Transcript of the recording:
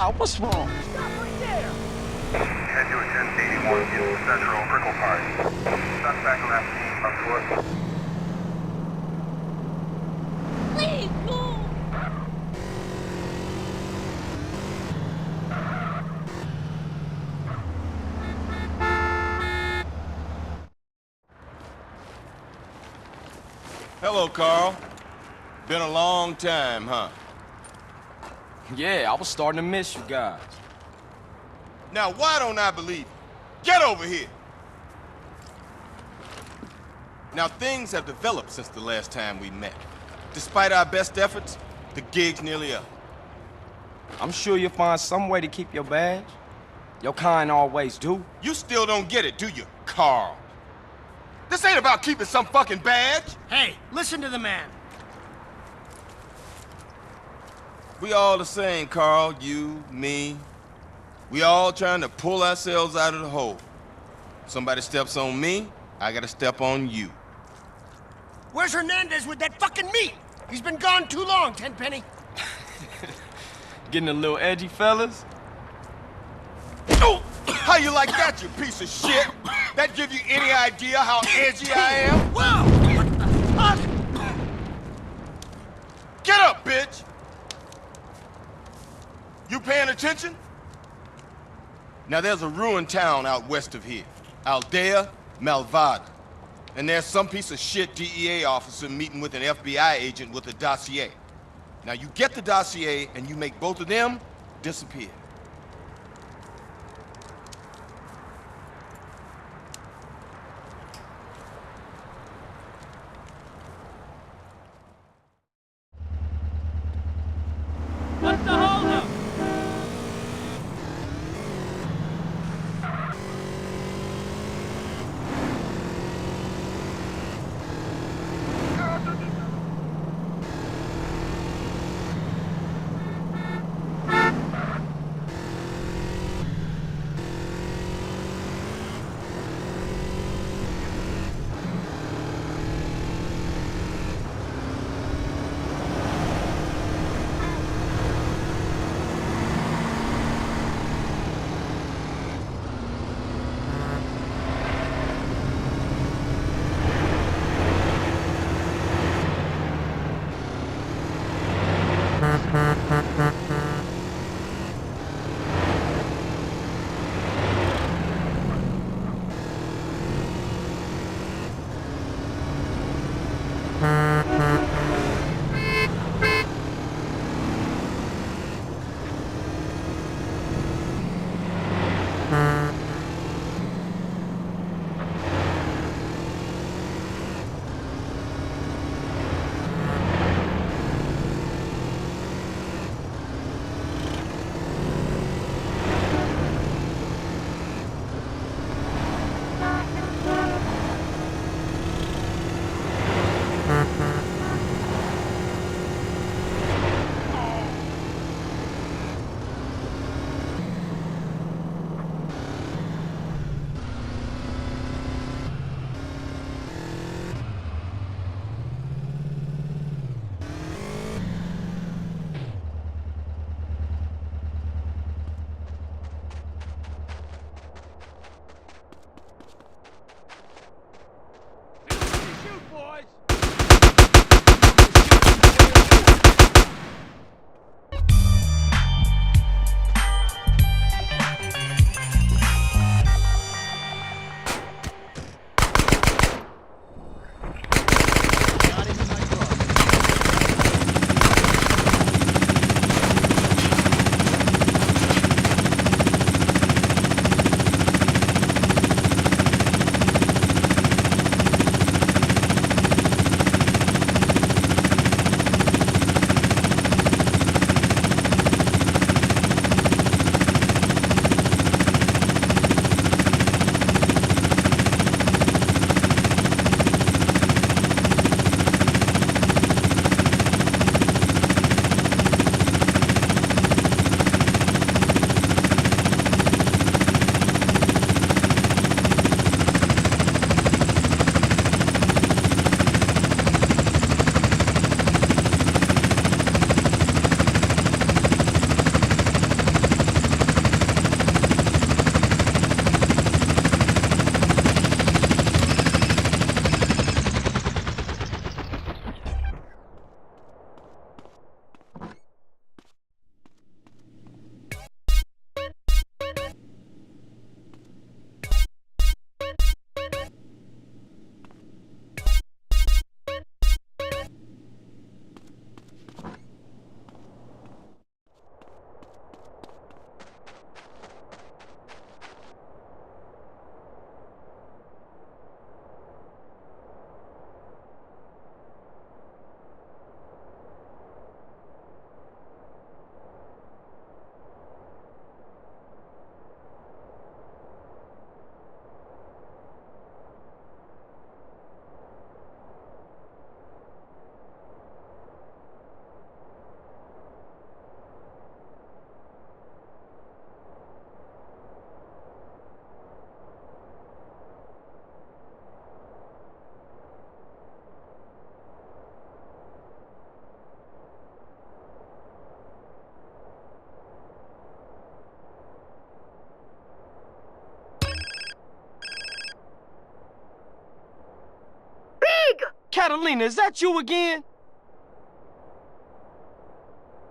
Carl, what's wrong? Stop right there! Head to a 1081 East Central Prickle Park. Suspect left scene on foot. Please move! Hello, Carl. Been a long time, huh? Yeah, I was starting to miss you guys. Now, why don't I believe you? Get over here! Now, things have developed since the last time we met. Despite our best efforts, the gig's nearly up. I'm sure you'll find some way to keep your badge. Your kind always do. You still don't get it, do you, Carl? This ain't about keeping some fucking badge. Hey, listen to the man. We all the same, Carl. You, me. We all trying to pull ourselves out of the hole. Somebody steps on me, I gotta step on you. Where's Hernandez with that fucking meat? He's been gone too long, Tenpenny. Getting a little edgy, fellas? Oh! How you like that, you piece of shit? That give you any idea how edgy I am? Whoa! What the fuck? Get up, bitch! You paying attention? Now there's a ruined town out west of here. Aldea Malvada. And there's some piece of shit DEA officer meeting with an FBI agent with a dossier. Now you get the dossier and you make both of them disappear. What's the holdup? Shoot, boys! Catalina, is that you again?